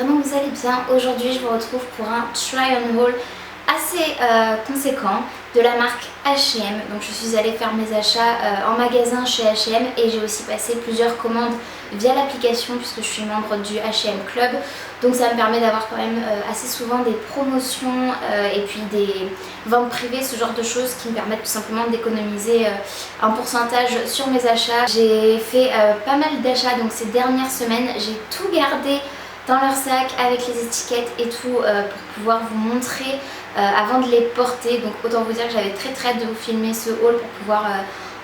vraiment vous allez bien. Aujourd'hui je vous retrouve pour un try on haul assez conséquent de la marque H&M. Donc je suis allée faire mes achats en magasin chez H&M et j'ai aussi passé plusieurs commandes via l'application puisque je suis membre du H&M Club. Donc ça me permet d'avoir quand même assez souvent des promotions et puis des ventes privées, ce genre de choses qui me permettent tout simplement d'économiser un pourcentage sur mes achats. J'ai fait pas mal d'achats donc ces dernières semaines, j'ai tout gardé dans leur sac avec les étiquettes et tout pour pouvoir vous montrer avant de les porter. Donc autant vous dire que j'avais très hâte de vous filmer ce haul pour pouvoir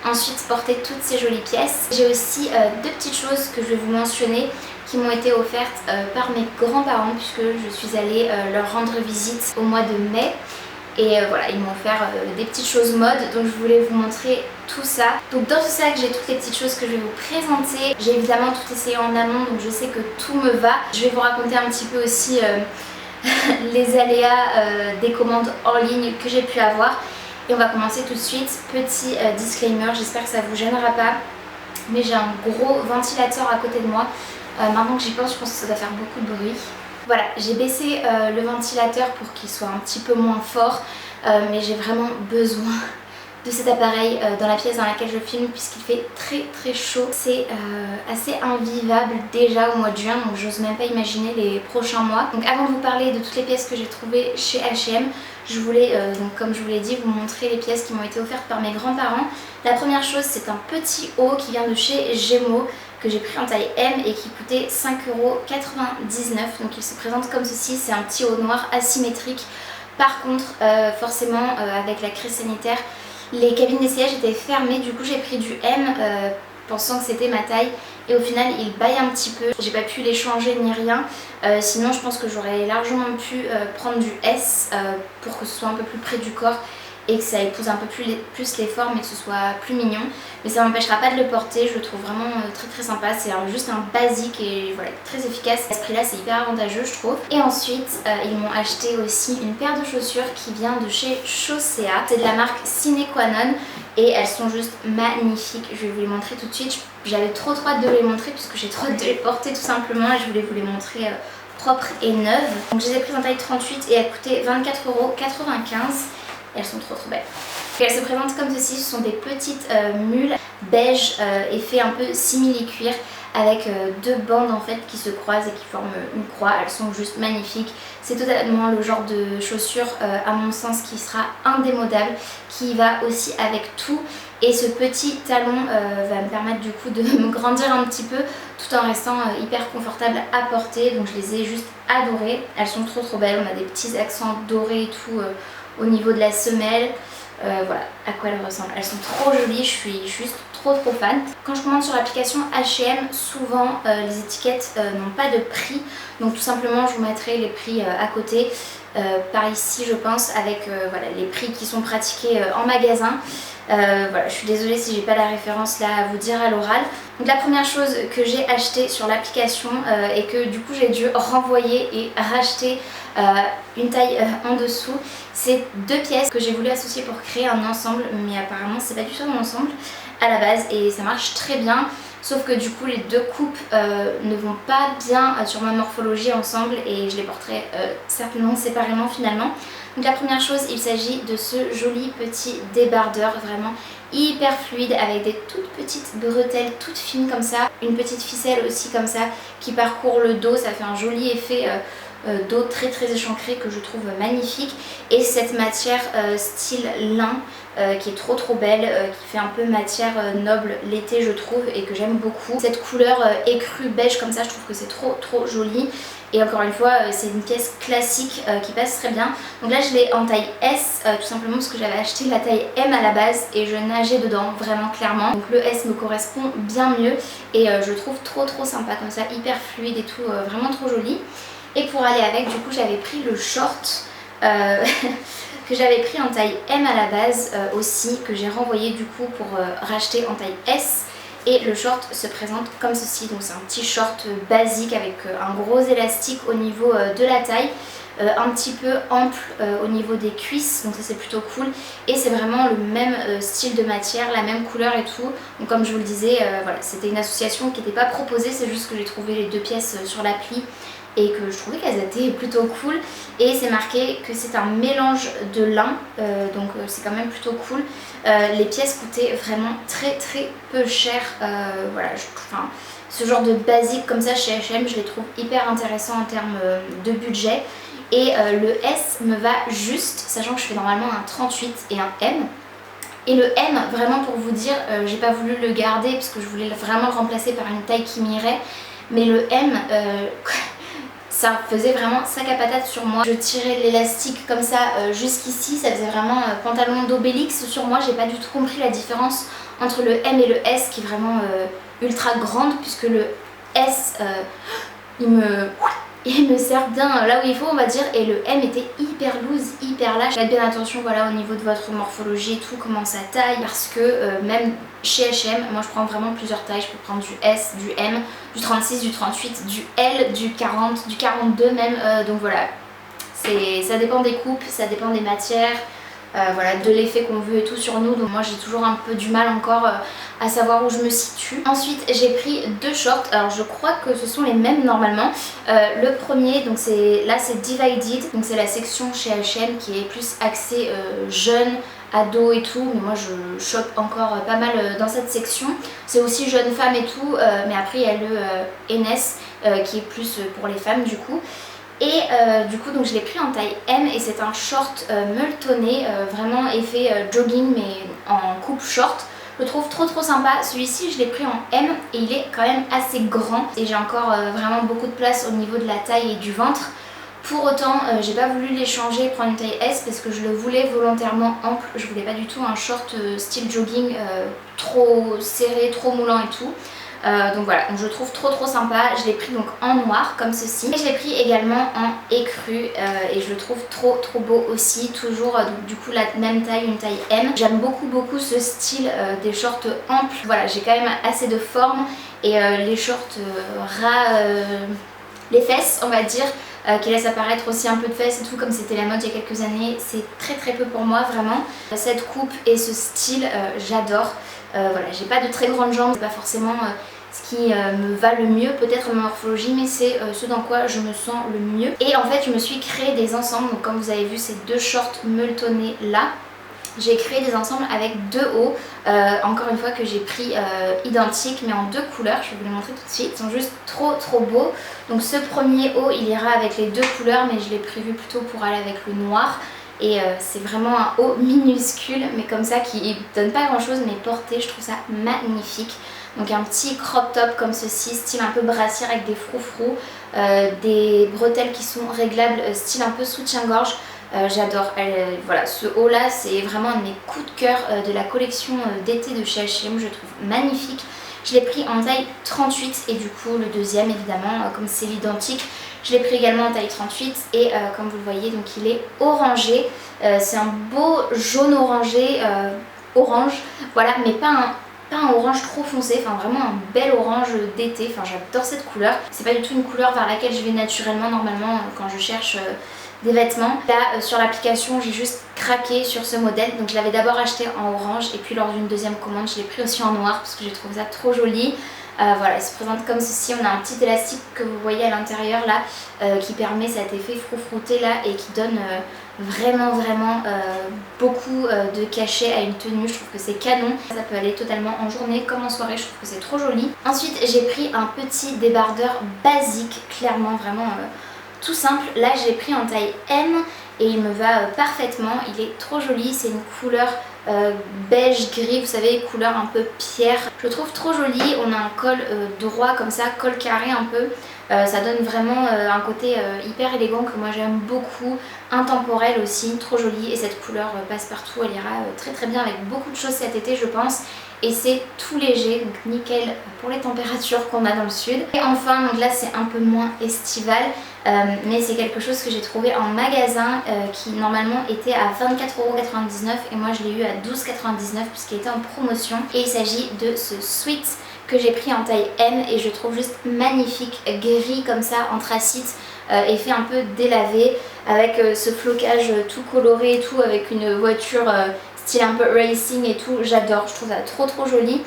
ensuite porter toutes ces jolies pièces. J'ai aussi deux petites choses que je vais vous mentionner qui m'ont été offertes par mes grands-parents puisque je suis allée leur rendre visite au mois de mai. Et voilà, ils m'ont offert des petites choses mode, donc je voulais vous montrer tout ça. Donc dans ce sac, j'ai toutes les petites choses que je vais vous présenter. J'ai évidemment tout essayé en amont, donc je sais que tout me va. Je vais vous raconter un petit peu aussi les aléas des commandes en ligne que j'ai pu avoir. Et on va commencer tout de suite. Petit disclaimer, j'espère que ça vous gênera pas, mais j'ai un gros ventilateur à côté de moi. Maintenant que j'y pense, je pense que ça doit faire beaucoup de bruit. Voilà, j'ai baissé le ventilateur pour qu'il soit un petit peu moins fort, mais j'ai vraiment besoin de cet appareil dans la pièce dans laquelle je filme puisqu'il fait très chaud. C'est assez invivable déjà au mois de juin, donc j'ose même pas imaginer les prochains mois. Donc avant de vous parler de toutes les pièces que j'ai trouvées chez H&M, je voulais, donc comme je vous l'ai dit, vous montrer les pièces qui m'ont été offertes par mes grands-parents. La première chose, c'est un petit haut qui vient de chez Gémeaux, que j'ai pris en taille M et qui coûtait 5,99 €. Donc il se présente comme ceci, c'est un petit haut noir asymétrique. Par contre, forcément avec la crise sanitaire, les cabines d'essayage étaient fermées, du coup j'ai pris du M pensant que c'était ma taille et au final il baille un petit peu. J'ai pas pu les changer ni rien, sinon je pense que j'aurais largement pu prendre du S pour que ce soit un peu plus près du corps et que ça épouse un peu plus les formes et que ce soit plus mignon. Mais ça m'empêchera pas de le porter, je le trouve vraiment très sympa. C'est juste un basique et voilà, très efficace. À ce prix là c'est hyper avantageux je trouve. Et ensuite ils m'ont acheté aussi une paire de chaussures qui vient de chez Chaussea. C'est de la marque Sine Qua Non et elles sont juste magnifiques. Je vais vous les montrer tout de suite. J'avais trop hâte de les montrer puisque j'ai trop hâte de les porter tout simplement et je voulais vous les montrer propres et neuves. Donc je les ai prises en taille 38 et elles coûtaient 24,95 €. Elles sont trop belles. Et elles se présentent comme ceci, ce sont des petites mules beige effet un peu simili-cuir avec deux bandes en fait qui se croisent et qui forment une croix. Elles sont juste magnifiques. C'est totalement le genre de chaussure à mon sens qui sera indémodable, qui va aussi avec tout. Et ce petit talon va me permettre du coup de me grandir un petit peu tout en restant hyper confortable à porter. Donc je les ai juste adorées. Elles sont trop belles. On a des petits accents dorés et tout au niveau de la semelle. Voilà à quoi elles ressemblent. Elles sont trop jolies, je suis juste trop fan. Quand je commande sur l'application H&M, souvent les étiquettes n'ont pas de prix. Donc tout simplement je vous mettrai les prix à côté. Par ici je pense avec voilà, les prix qui sont pratiqués en magasin. Voilà, je suis désolée si j'ai pas la référence là à vous dire à l'oral. Donc la première chose que j'ai acheté sur l'application et que du coup j'ai dû renvoyer et racheter une taille en dessous, c'est deux pièces que j'ai voulu associer pour créer un ensemble, mais apparemment c'est pas du tout un ensemble à la base et ça marche très bien. Sauf que du coup les deux coupes ne vont pas bien sur ma morphologie ensemble et je les porterai certainement séparément finalement. Donc la première chose, il s'agit de ce joli petit débardeur vraiment hyper fluide avec des toutes petites bretelles toutes fines comme ça. Une petite ficelle aussi comme ça qui parcourt le dos, ça fait un joli effet dos très échancré que je trouve magnifique. Et cette matière style lin qui est trop belle, qui fait un peu matière noble l'été je trouve et que j'aime beaucoup. Cette couleur écrue beige comme ça, je trouve que c'est trop joli. Et encore une fois c'est une pièce classique qui passe très bien. Donc là je l'ai en taille S tout simplement parce que j'avais acheté la taille M à la base et je nageais dedans vraiment clairement. Donc le S me correspond bien mieux et je trouve trop sympa comme ça, hyper fluide et tout, vraiment trop joli. Et pour aller avec du coup j'avais pris le short que j'avais pris en taille M à la base aussi, que j'ai renvoyé du coup pour racheter en taille S. Et le short se présente comme ceci, donc c'est un petit short basique avec un gros élastique au niveau de la taille, un petit peu ample au niveau des cuisses, donc ça c'est plutôt cool. Et c'est vraiment le même style de matière, la même couleur et tout. Donc comme je vous le disais, voilà, c'était une association qui n'était pas proposée, c'est juste que j'ai trouvé les deux pièces sur l'appli et que je trouvais qu'elles étaient plutôt cool. Et c'est marqué que c'est un mélange de lin, donc c'est quand même plutôt cool. Les pièces coûtaient vraiment très peu cher. Voilà, ce genre de basique comme ça chez H&M, je les trouve hyper intéressants en termes de budget. Et le S me va juste, sachant que je fais normalement un 38 et un M. Et le M, vraiment pour vous dire, j'ai pas voulu le garder parce que je voulais vraiment le remplacer par une taille qui m'irait. Mais le M, ça faisait vraiment sac à patate sur moi. Je tirais l'élastique comme ça jusqu'ici, ça faisait vraiment pantalon d'Obélix sur moi. J'ai pas du tout compris la différence entre le M et le S qui est vraiment ultra grande, puisque le S, il me sert bien là où il faut, on va dire, et le M était hyper loose, hyper lâche. Faites bien attention voilà, au niveau de votre morphologie et tout, comment ça taille, parce que même chez H&M, moi je prends vraiment plusieurs tailles. Je peux prendre du S, du M, du 36, du 38, du L, du 40, du 42 même, donc voilà, ça dépend des coupes, ça dépend des matières. Voilà, de l'effet qu'on veut et tout sur nous, donc moi j'ai toujours un peu du mal encore à savoir où je me situe. Ensuite j'ai pris deux shorts, alors je crois que ce sont les mêmes normalement. Le premier, donc là c'est Divided, donc c'est la section chez H&M qui est plus axée jeune, ado et tout, mais moi je chope encore pas mal dans cette section. C'est aussi jeune femme et tout, mais après il y a le Enes qui est plus pour les femmes du coup. Et du coup donc je l'ai pris en taille M et c'est un short molletonné, vraiment effet jogging mais en coupe short. Je le trouve trop sympa. Celui-ci je l'ai pris en M et il est quand même assez grand et j'ai encore vraiment beaucoup de place au niveau de la taille et du ventre. Pour autant j'ai pas voulu l'échanger et prendre une taille S parce que je le voulais volontairement ample. Je voulais pas du tout un short style jogging trop serré, trop moulant et tout. Donc voilà, donc je le trouve trop sympa. Je l'ai pris donc en noir comme ceci et je l'ai pris également en écru et je le trouve trop beau aussi, toujours donc, du coup la même taille, une taille M. J'aime beaucoup ce style des shorts amples. Voilà, j'ai quand même assez de forme et les shorts ras les fesses on va dire, qui laisse apparaître aussi un peu de fesses et tout comme c'était la mode il y a quelques années. C'est très peu pour moi vraiment. Cette coupe et ce style j'adore. Voilà, j'ai pas de très grandes jambes, c'est pas forcément ce qui me va le mieux, peut-être ma morphologie, mais c'est ce dans quoi je me sens le mieux. Et en fait je me suis créé des ensembles, donc comme vous avez vu ces deux shorts molletonnés là, j'ai créé des ensembles avec deux hauts, encore une fois que j'ai pris identiques mais en deux couleurs. Je vais vous les montrer tout de suite, ils sont juste trop beaux. Donc ce premier haut il ira avec les deux couleurs mais je l'ai prévu plutôt pour aller avec le noir. Et c'est vraiment un haut minuscule mais comme ça qui donne pas grand chose mais porté je trouve ça magnifique. Donc un petit crop top comme ceci, style un peu brassière avec des froufrous, des bretelles qui sont réglables, style un peu soutien-gorge. J'adore. Voilà, ce haut là c'est vraiment un de mes coups de cœur de la collection d'été de chez H&M, je le trouve magnifique. Je l'ai pris en taille 38 et du coup le deuxième évidemment comme c'est l'identique, je l'ai pris également en taille 38 et comme vous le voyez donc il est orangé. C'est un beau jaune orangé, orange, voilà, mais pas un orange trop foncé, enfin vraiment un bel orange d'été. Enfin j'adore cette couleur. C'est pas du tout une couleur vers laquelle je vais naturellement normalement quand je cherche des vêtements. Là sur l'application j'ai juste craqué sur ce modèle, donc je l'avais d'abord acheté en orange et puis lors d'une deuxième commande je l'ai pris aussi en noir parce que j'ai trouvé ça trop joli. Voilà, il se présente comme ceci, on a un petit élastique que vous voyez à l'intérieur là qui permet cet effet froufrouté là et qui donne vraiment beaucoup de cachet à une tenue. Je trouve que c'est canon, ça peut aller totalement en journée comme en soirée, je trouve que c'est trop joli. Ensuite j'ai pris un petit débardeur basique, clairement vraiment tout simple. Là j'ai pris en taille M et il me va parfaitement, il est trop joli, c'est une couleur beige gris, vous savez, couleur un peu pierre. Je le trouve trop joli, on a un col droit comme ça, col carré un peu. Ça donne vraiment un côté hyper élégant que moi j'aime beaucoup, intemporel aussi, trop joli. Et cette couleur passe-partout, elle ira très bien avec beaucoup de choses cet été je pense. Et c'est tout léger, donc nickel pour les températures qu'on a dans le sud. Et enfin, donc là c'est un peu moins estival, mais c'est quelque chose que j'ai trouvé en magasin qui normalement était à 24,99€ et moi je l'ai eu à 12,99€ puisqu'il était en promotion. Et il s'agit de ce sweat que j'ai pris en taille M et je trouve juste magnifique, gris comme ça, anthracite, effet un peu délavé avec ce flocage tout coloré et tout, avec une voiture style un peu racing et tout. J'adore, je trouve ça trop joli.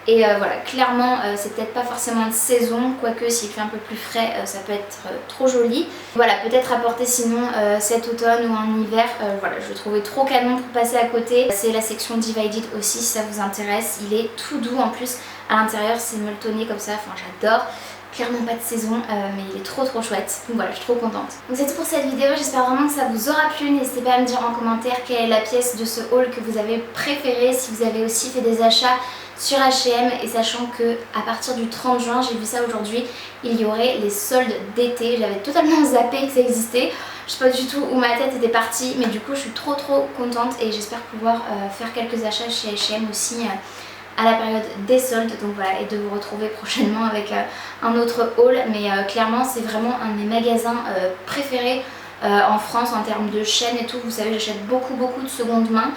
Et voilà, clairement c'est peut-être pas forcément de saison, quoique s'il fait un peu plus frais ça peut être trop joli. Voilà, peut-être à porter sinon cet automne ou en hiver. Voilà, je le trouvais trop canon pour passer à côté. C'est la section Divided aussi si ça vous intéresse. Il est tout doux en plus, à l'intérieur c'est molletonné comme ça, enfin j'adore. Clairement pas de saison mais il est trop chouette, donc voilà, je suis trop contente. Donc c'est tout pour cette vidéo, j'espère vraiment que ça vous aura plu. N'hésitez pas à me dire en commentaire quelle est la pièce de ce haul que vous avez préférée, si vous avez aussi fait des achats sur H&M, et sachant que à partir du 30 juin, j'ai vu ça aujourd'hui, il y aurait les soldes d'été. J'avais totalement zappé que ça existait, je sais pas du tout où ma tête était partie, mais du coup je suis trop contente et j'espère pouvoir faire quelques achats chez H&M aussi à la période des soldes, donc voilà, et de vous retrouver prochainement avec un autre haul. Mais clairement c'est vraiment un de mes magasins préférés en France en termes de chaînes et tout. Vous savez, j'achète beaucoup de seconde main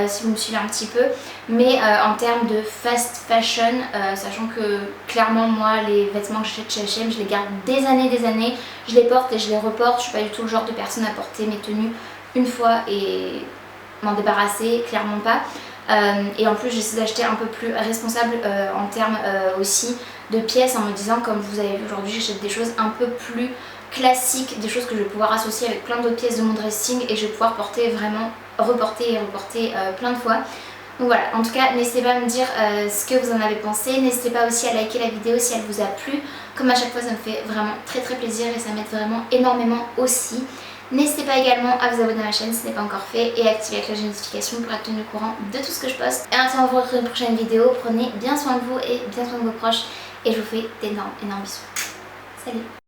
si vous me suivez un petit peu, mais en termes de fast fashion, sachant que clairement moi les vêtements que j'achète chez H&M je les garde des années, je les porte et je les reporte. Je suis pas du tout le genre de personne à porter mes tenues une fois et m'en débarrasser, clairement pas. Et en plus j'essaie d'acheter un peu plus responsable en termes aussi de pièces, en me disant, comme vous avez vu aujourd'hui, j'achète des choses un peu plus classiques, des choses que je vais pouvoir associer avec plein d'autres pièces de mon dressing et je vais pouvoir porter vraiment, reporter et reporter plein de fois. Donc voilà, en tout cas n'hésitez pas à me dire ce que vous en avez pensé, n'hésitez pas aussi à liker la vidéo si elle vous a plu, comme à chaque fois ça me fait vraiment très plaisir et ça m'aide vraiment énormément aussi. N'hésitez pas également à vous abonner à ma chaîne si ce n'est pas encore fait et à activer la cloche de notification pour être tenu au courant de tout ce que je poste. Et en attendant, on se retrouve dans une prochaine vidéo, prenez bien soin de vous et bien soin de vos proches et je vous fais d'énormes bisous. Salut!